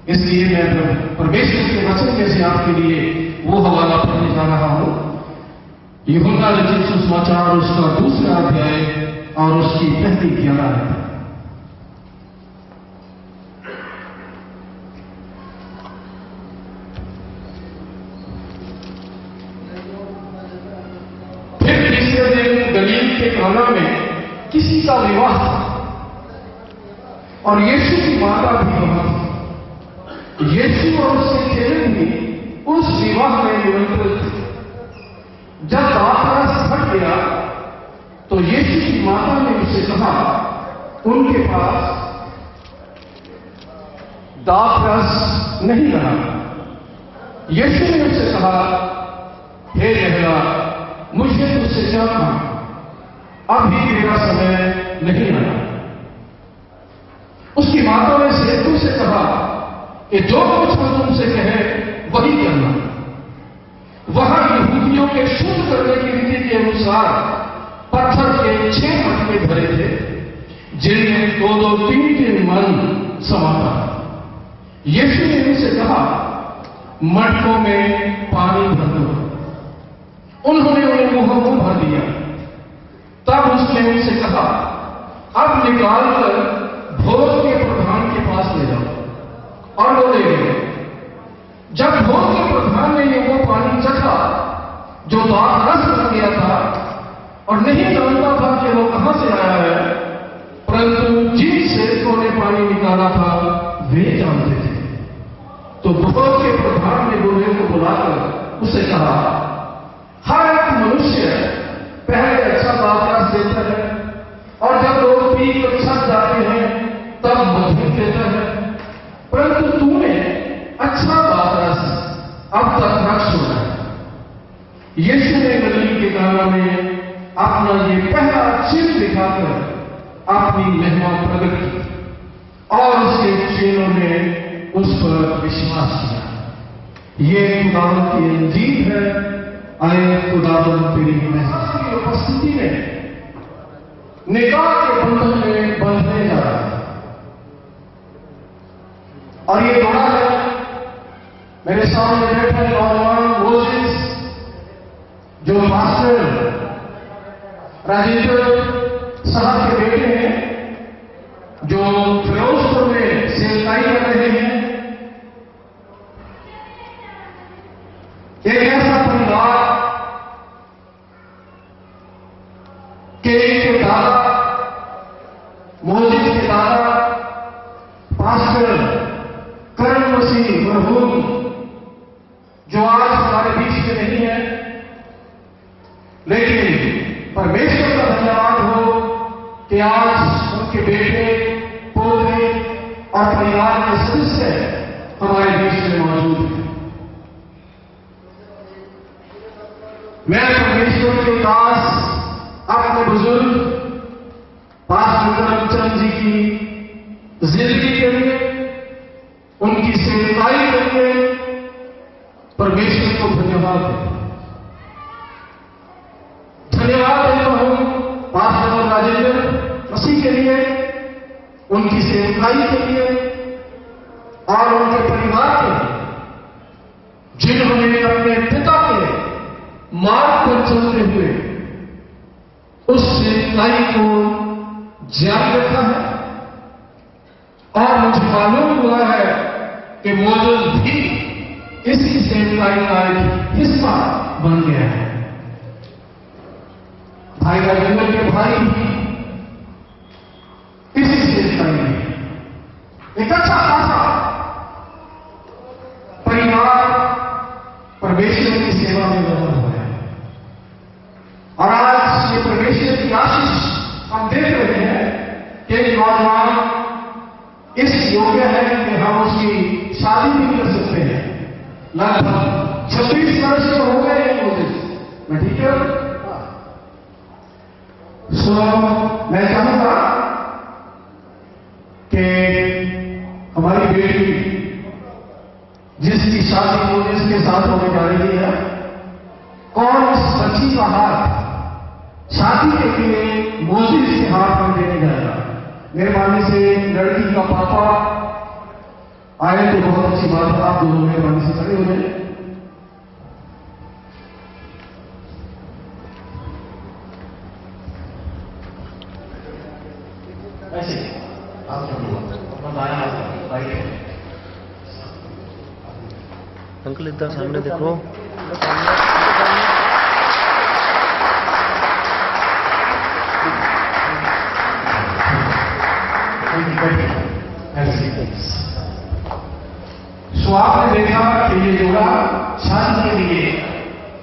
इसलिए मैं परमेश्वर के वचन में से आपके लिए वो हवाला पढ़ने जा रहा हूं। यूहन्ना रचित सुसमाचार उसका 2 अध्याय और उसकी पहली 11 आयत। फिर तीसरे दिन गलील के काना में किसी का विवाह था और यीशु की माता भी वहां थी। यीशु और उसके चेले भी उस विवाह में निमंत्रित थे। जब दाखरस फट गया तो यीशु की माता ने उसे कहा, उनके पास दाखरस नहीं रहा। यीशु ने उसे कहा, हे लहरा, मुझे तुझसे क्या कहा, अभी तेरा समय नहीं आया। उसकी माता ने सेवकों से कहा कि जो कुछ वो तुमसे कहे वही करना। वहां यहूदियों के शुद्ध करने की रीति के अनुसार पत्थर के 6 मटके भरे थे, जिनमें 2-3 मन समाता। यीशु ने उनसे कहा, मटकों में पानी भर दो। उन्होंने उन्हें मुंह भर दिया। तब उसने उनसे कहा, अब निकालकर भोज के प्रधान के पास ले जाओ। और वो ले गए। जब भोज के प्रधान ने ये वो पानी चखा जो दाखरस बन गया था और नहीं जानता था कि वो कहां से आया है, परंतु जिन सेवकों ने पानी निकाला था वे जानते थे, तो भोज के प्रधान ने बूढ़े को बुलाकर उसे कहा, हर एक मनुष्य पहले अच्छा दाखरस देता है और जब लोग पी कर छक जाते हैं तब मधुर देता है, परंतु तूने अच्छा दाखरस अब तक रख छोड़ा है। यीशु ने गलील के काना में अपना ये पहला चिन्ह दिखाकर अपनी महिमा प्रकट की और उसके चेलों ने उस पर विश्वास किया। ये खुदावंद की इंजील है। आए खुदावंद तेरी महिमा की उपस्थिति में निकाह के बंधन में बंधने जा रहा है। और ये बड़ा है, मेरे सामने बैठे नौजवान मोसेस जो मास्टर राजेंद्र साहब के बेटे हैं, जो फिरोजपुर में सेवकाई कर रहे हैं। एक ऐसा परिवार के दादा, मोसेस के दादा पास्टर करण मसीह मरहूम, जो आज हमारे बीच में नहीं है, लेकिन परमेश्वर का धन्यवाद हो कि आज उनके बेटे, पोते और परिवार के सदस्य हमारे बीच में मौजूद हैं। मैं परमेश्वर के दास अपने बुजुर्ग पास्टर करमचंद जी की जिंदगी के लिए, उनकी सेवकाई के लिए परमेश्वर को धन्यवाद देता हूं। धन्यवाद देता हूं पास्टर राजेंद्र मसीह के लिए, उनकी सेवकाई के लिए और उनके परिवार के लिए, जिन्होंने अपने पिता के मार्ग पर चलते हुए उस सेवकाई को जारी रखा है। और मुझे मालूम हुआ है कि मोसेस भी इसी सेवकाई का एक हिस्सा बन गया है। भाई राजेंद्र के भाई भी इसी सेवकाई में, एक अच्छा खासा परिवार परमेश्वर की सेवा में लगा हुआ है। और आज ये परमेश्वर की आशीष हम देख रहे हैं कि नौजवान इस योग्य है कि हम उसकी शादी भी कर सकते हैं। लगभग 26 वर्ष के हो गए हैं मुझे, मैं ठीक है। मैं चाहूंगा कि हमारी बेटी जिसकी शादी मुझे इसके साथ होने जा रही है, कौन इस बच्ची का हाथ शादी के लिए मोदी के हाथ में देने जाएगा। मेहरबानी से लड़की का पापा आए तो बहुत अच्छी बात है। आप दोनों मेहरबानी से खड़े हो जाए। ऐसे आप अंकल इधर सामने देखो। सो आपने देखा कि ये जोड़ा शादी के लिए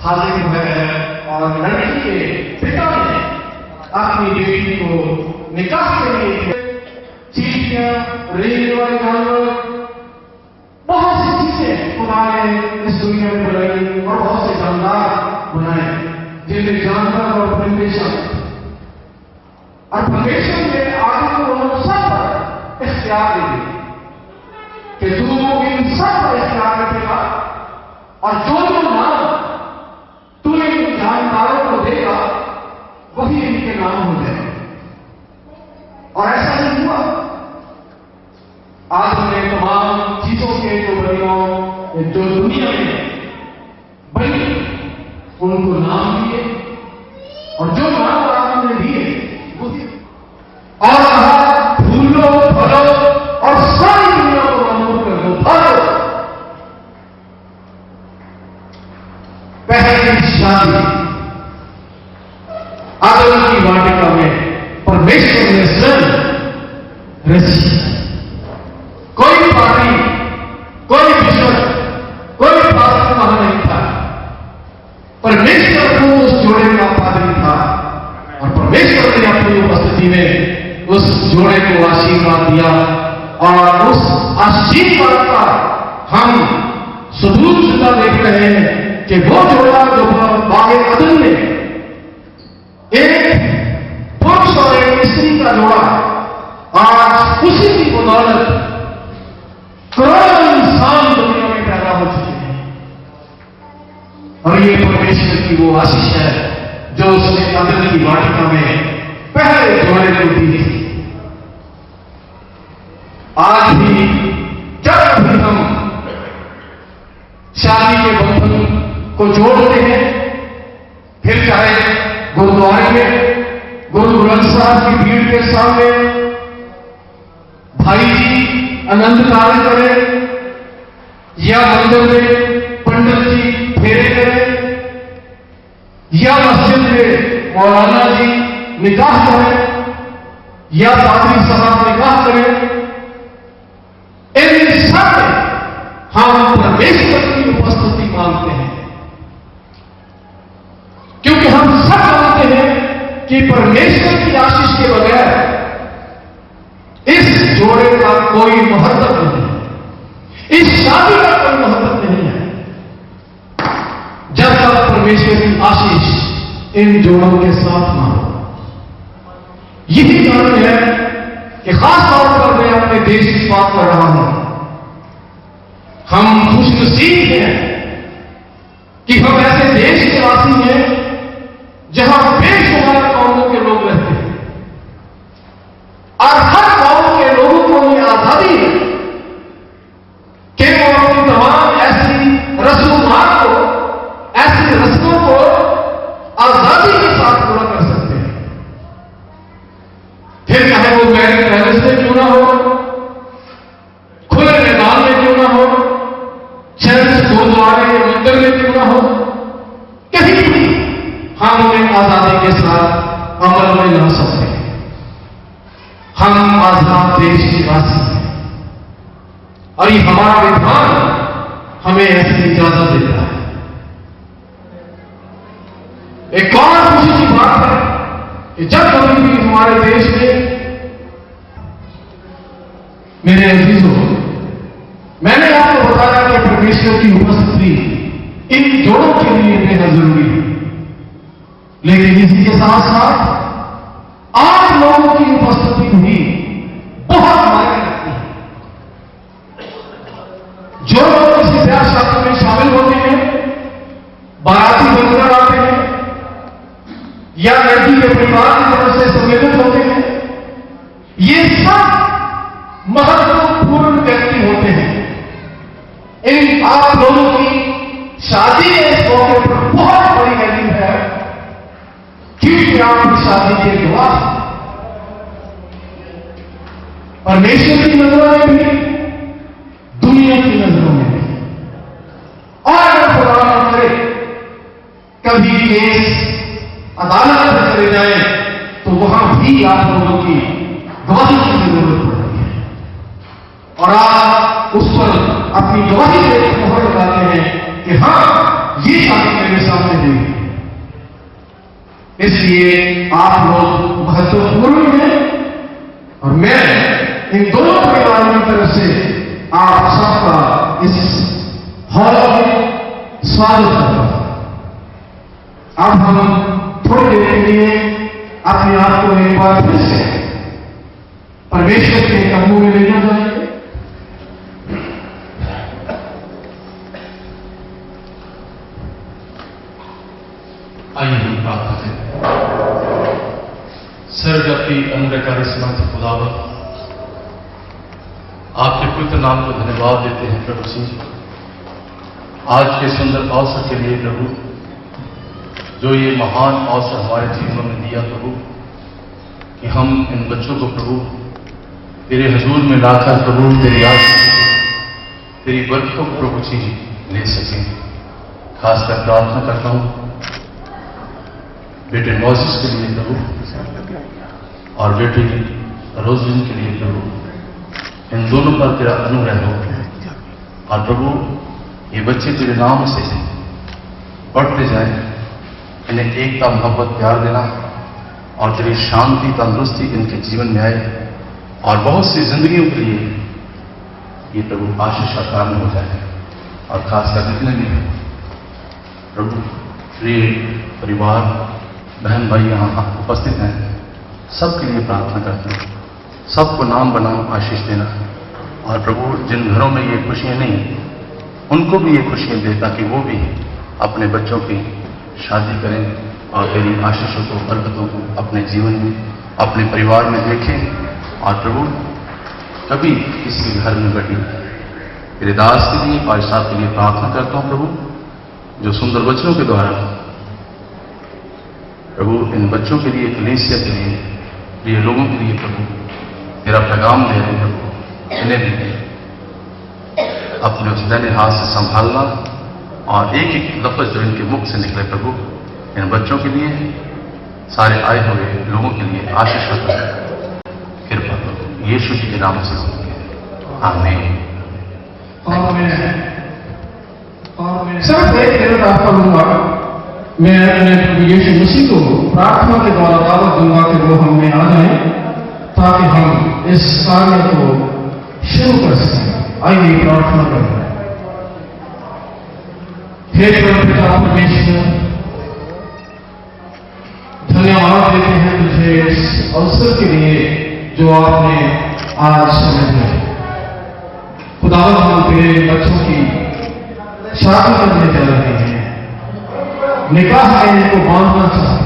हाजिर हुए हैं और लड़की के पिता ने अपनी बेटी को निकाह के लिए चीटियां, रेल वाले जानवर, बहुत सी चीजें खुदा ने इस दुनिया में बनाई और बहुत से जानदार बनाए जिनमें जानवर और परमेश्वर और परमेश्वर ने आगे को उन सब पर इख्तियार दे दिया कि तू इन सब पर इख्तियार रखेगा और जो जो नाम तू इन जानकारों को देगा वही इनके नाम हो जाए। और ऐसा नहीं हुआ। आज हमने तमाम चीजों के जो बलियों जो दुनिया में बनी उनको नाम दिए और जो नाम आपने दिए वो और कहा फूलो फलो और सारी दुनिया को मालूम कर दो। फलो पहली शादी आदम की वाटिका में परमेश्वर ने स्वयं रची। कोई पार्टी, कोई बिशप, कोई पात्र वहां नहीं था। परमेश्वर को उस जोड़े का पादरी था और परमेश्वर ने अपनी उपस्थिति में उस जोड़े को आशीर्वाद दिया और उस आशीर्वाद का हम सबूत जुदा देख रहे हैं कि वो जोड़ा जो बागे अदन में एक पुरुष और एक स्त्री का जोड़ा आज उसी की बदौलत करोड़ों इंसान दुनिया में पैदा हो चुके हैं। और ये परमेश्वर की वो आशीष है जो उसने अदन की वाटिका में पहले जोड़े को दी थी। आज भी जब भी हम शादी के बंधन को जोड़ते हैं, फिर चाहे गुरुद्वारे में गुरु ग्रंथ साहब की भीड़ के सामने भाई जी आनंद कार्य करें या मंदिर में पंडित जी फेरे करें या मस्जिद में मौलाना जी निकाह करें या पादरी साहब निकाह करें, इन सब में हम परमेश्वर की उपस्थिति मांगते हैं। क्योंकि हम सब जानते हैं कि परमेश्वर की आशीष के बगैर इस जोड़े का कोई महत्व नहीं है, इस शादी का कोई महत्व नहीं है जब तक परमेश्वर की आशीष इन जोड़ों के साथ ना हो। यही कारण है कि खास तौर पर मैं अपने देश की बात कर रहा हूं। हम खुशनसीब हैं कि हम ऐसे देश के वासी हैं जहां बेशुमार कौमों के लोग रहते हैं और हर कौम के लोगों को ये आजादी है कि वो अपनी तमाम ऐसी रसूमात को, ऐसी रस्मों को आजादी के साथ पूरा कर सकते हैं। फिर चाहे वो मैरिज पैलेस में क्यों ना हो, खुले मैदान में क्यों ना हो, चर्च गुरुद्वारे या मंदिर में क्यों ना हो, कहीं भी हम उन्हें आजादी के साथ अमल में ला सकते हैं। हम आजाद देश के वासी हैं और ये हमारा विधान हमें ऐसी इजाजत देता है। एक और खुशी की बात है कि जब कभी भी हमारे देश में, मेरे अजीजों, मैंने आपको बताया कि परमेश्वर की उपस्थिति इन जोड़ों के लिए बेहद जरूरी है, लेकिन इसी के साथ साथ आप लोगों की उपस्थिति भी बहुत मायने रखती है। जो लोग किसी ब्याह शादी में शामिल होते हैं, बाराती बनकर आते हैं या लड़की के परिवार की तरफ से सम्मिलित होते हैं, ये सब महत्वपूर्ण व्यक्ति होते हैं। इन आप लोगों की शादी के इस मौके पर बहुत बड़ी वैल्यू है, क्योंकि आपकी शादी के गवाह परमेश्वर की नजरों में भी, दुनिया की नजरों में भी। और अगर खुदा न करे कभी केस अदालत में चले जाए तो वहां भी आप लोगों की गवाही की जरूरत पड़ती है, और आप उस पर अपनी गवाही से मोहर लगाते हैं कि हां, ये शादी मेरे सामने हुई है। इसलिए आप लोग महत्वपूर्ण हैं, और मैं इन दोनों परिवारों की तरफ से आप सबका इस हॉल में स्वागत करता हूं। अब हम थोड़ी देर के लिए अपने आप को एक बार फिर से परमेश्वर के कदमों में लेना जाएंगे। आइए हम प्रार्थना करें। सर्वव्यापी अनुग्रहकारी समर्थ खुदावंद, आपके पवित्र नाम को धन्यवाद देते हैं प्रभु जी, आज के सुंदर अवसर के लिए प्रभु, जो ये महान अवसर हमारे जीवनों में दिया प्रभु, कि हम इन बच्चों को प्रभु तेरे हजूर में लाकर प्रभु तेरी आशीष, तेरी बरकतों को प्रभु जी ले सकें। खासकर प्रार्थना करता हूं बेटे मोसेस के लिए प्रभु और बेटी रोजलिन के लिए प्रभु, इन दोनों पर तेरा अनुग्रह हो, और प्रभु ये बच्चे तेरे नाम से बढ़ते जाएं, इन्हें एकता, मोहब्बत, प्यार देना और तेरी शांति, तंदुरुस्ती इनके जीवन में आए, और बहुत सी जिंदगियों के लिए ये प्रभु आशीष का कारण हो जाए। और खासकर जितने भी प्रभु प्रिय परिवार, बहन भाई यहाँ उपस्थित हैं, सबके लिए प्रार्थना करते हैं, सबको नाम बनाओ, आशीष देना। और प्रभु जिन घरों में ये खुशियां नहीं, उनको भी ये खुशियां दे, ताकि वो भी अपने बच्चों की शादी करें और तेरी आशीषों को, बरकतों को अपने जीवन में, अपने परिवार में देखें। और प्रभु कभी किसी घर में घटी तेरे दास के लिए, भाई साहब के लिए प्रार्थना करता हूं प्रभु, जो सुंदर वचनों के द्वारा प्रभु इन बच्चों के लिए, कलीसिया के लिए, प्रिय लोगों के लिए प्रभु तेरा पैगाम दे रहे हैं प्रभु, इन्हें भी अपने उस दाहिने हाथ से संभालना, और एक एक लफ्ज जो इनके मुख से निकले प्रभु, इन बच्चों के लिए, सारे आए हुए लोगों के लिए आशीष होता है। कृपा करो यीशु जी के नाम से, आमीन। और मैं सिर्फ एक मिनट आपका लूंगा, मैं अपने प्रभु यीशु मसीह को प्रार्थना के द्वारा दावत दूंगा कि वो हमें आ जाए, ताकि हम इस कार्य को शुरू कर सकें। आइए प्रार्थना करें। हे पिता परमेश्वर, धन्यवाद देते हैं तुझे इस अवसर के लिए जो आपने आज समय दिया। खुदावंद, हम तेरे बच्चों की शादी करने जा रहे हैं, निकाह में इनको बांधना चाहते हैं।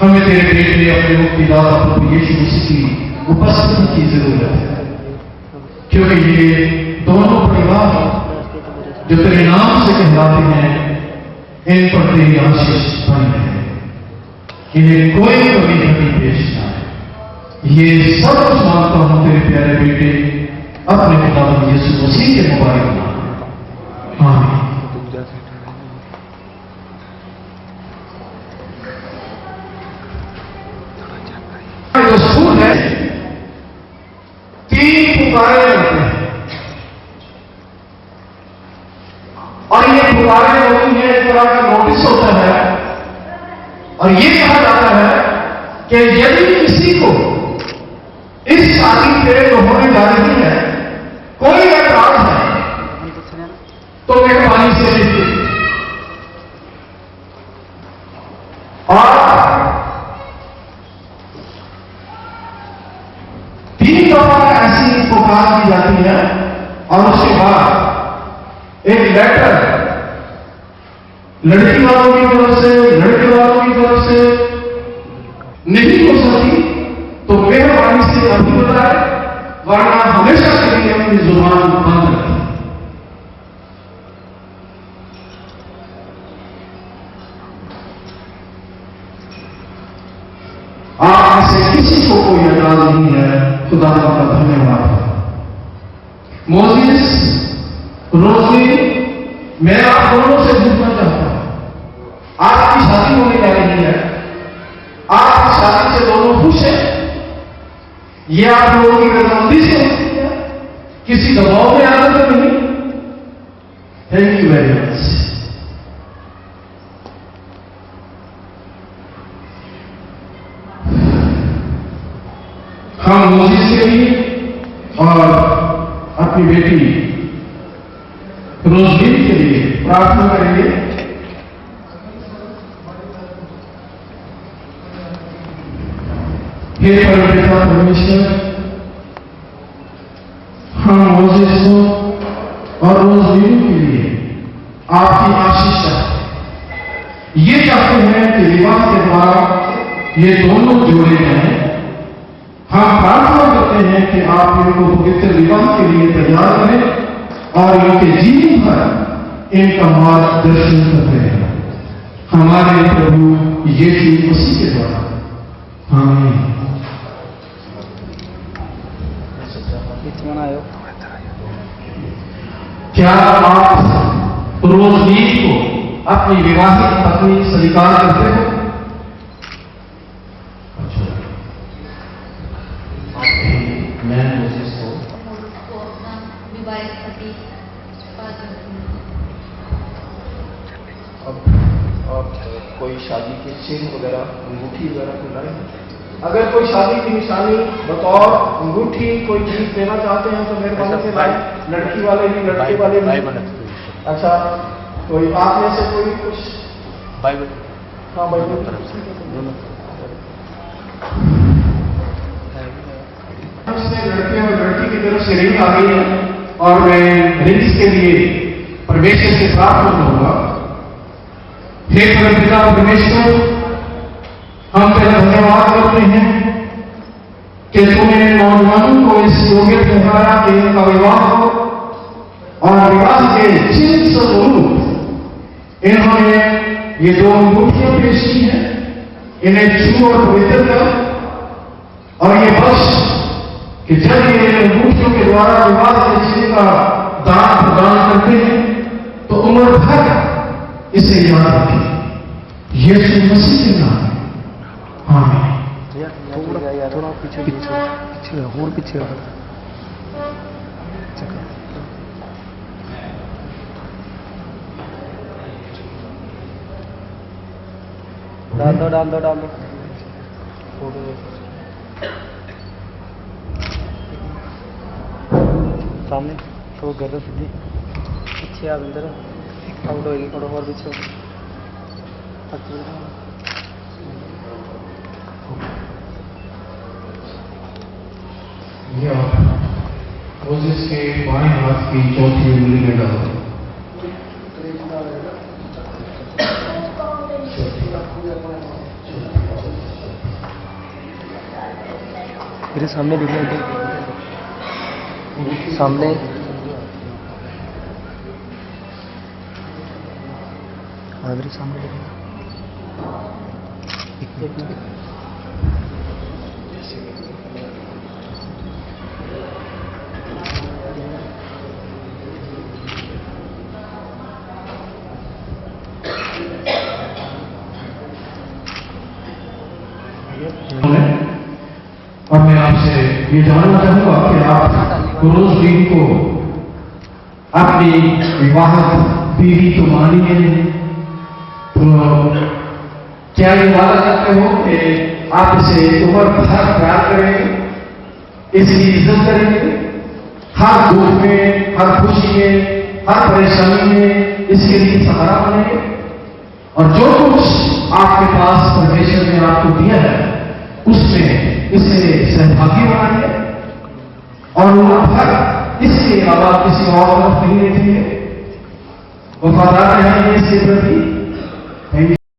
हमें तेरे बेटे, अपने मुक्तिदाता प्रभु यीशु मसीह की उपस्थिति की जरूरत है, क्योंकि ये दोनों परिवार जो तेरे नाम से कहलाते हैं, इन पर तेरी आशीष बनी है। इन्हें कोई कभी घटी पेश ना है। ये सब कुछ मांगता हूं तेरे प्यारे बेटे, अपने पिता यीशु मसीह के मुबारक नाम। आमीन। जो स्कूल है, 3 पुकारे होते हैं। परिवार में लोगों में एक तरह का नोटिस होता है और ये कहा जाता है कि यदि किसी को इस शादी पे जो होने जा रही है कोई अपराध है तो मेहरबानी से लिखिए। और 3 दफा ऐसी पुकार की जाती है और उसके बाद एक लेटर लड़की वालों की तरफ से लड़के वालों की तरफ से नहीं हो सकती तो मेहरबानी से अभी बताए, वरना हमेशा के लिए अपनी जुबान बंद रखें। आप ऐसे किसी को कोई एतराज नहीं है, खुदा का धन्यवाद। मोजिस, रोजी, मैं आप दोनों से पूछना चाहता हूं, आपकी शादी होने जा रही है, आप शादी से दोनों खुश हैं? ये आप लोगों की रजामंदी से होती है, किसी दबाव में आना तो नहीं? Thank you very much. हम मोजिस के लिए और अपनी बेटी रोजबीन के लिए प्रार्थना करेंगे। हे परमपिता परमेश्वर, हम मोजिस को और रोजबीन के लिए आपकी आशीष चाहते हैं। ये चाहते हैं कि विवाह के द्वारा ये दोनों जोड़े जाएं। हम प्रार्थना करते हैं कि आप इनको पवित्र विवाह के लिए तैयार करें और इनके जीवन भर इनका मार्गदर्शन करते हैं। हमारे प्रभु यीशु मसीह के द्वारा, आमीन। क्या आप रोजबीन को अपनी विवाहित पत्नी स्वीकार करते हो? मैं मोजिस को अपना विवाहित पति अब कोई शादी के चिन्ह वगैरह, अंगूठी वगैरह को लाए। अगर कोई शादी की निशानी बतौर अंगूठी कोई चीज देना चाहते हैं तो मेहरबानी से लाए। लड़की वाले भी, लड़के वाले भी। अच्छा, कोई आप में से कोई कुछ? बाइबल। हाँ, बाइबल तरफ से लड़के और लड़की की तरफ से रिंग आ गई है और मैं रिंग्स के लिए परमेश्वर से प्रार्थना करूंगा। हे परमपिता परमेश्वर, हम तेरा धन्यवाद करते हैं कि तूने नौजवानों को इस योग्य ठहराया कि इनका विवाह हो और विवाह के चिन्ह स्वरूप इन्होंने ये 2 अंगूठियां पेश की हैं। इन्हें छू और पवित्र कर और ये बस कि जब ये अंगूठियों के द्वारा विवाह के चिन्ह का दान प्रदान करते हैं तो उम्र भर इसे याद रखें। यीशु मसीह के नाम में, आमीन। थोड़ा पीछे पीछे और पीछे डाल दो सामने तो गर्दन सीधी पीछे आप अंदर आउट होगी, थोड़ा और पीछे। मोजिस के बाएं हाथ की चौथी उंगली में डालो। मेरे सामने दिखा, सामने मेरे सामने दिखा। एक मिनट। और मैं आपसे ये जानना चाहूंगा कि आप रोजबीन को अपनी विवाहित बीवी तो मानिए, तो क्या ये वादा करते हो कि आप इसे उम्र भर प्यार करेंगे, इसकी इज्जत करेंगे, हर दुख में, हर खुशी में, हर परेशानी में इसके लिए सहारा बनेंगे, और जो कुछ आपके पास परमेश्वर ने आपको दिया है उसमें इसे सहभागी बनाएंगे और उम्र भर इसके अलावा किसी और तरफ नहीं देखेंगे, वफादार रहेंगे इसके प्रति,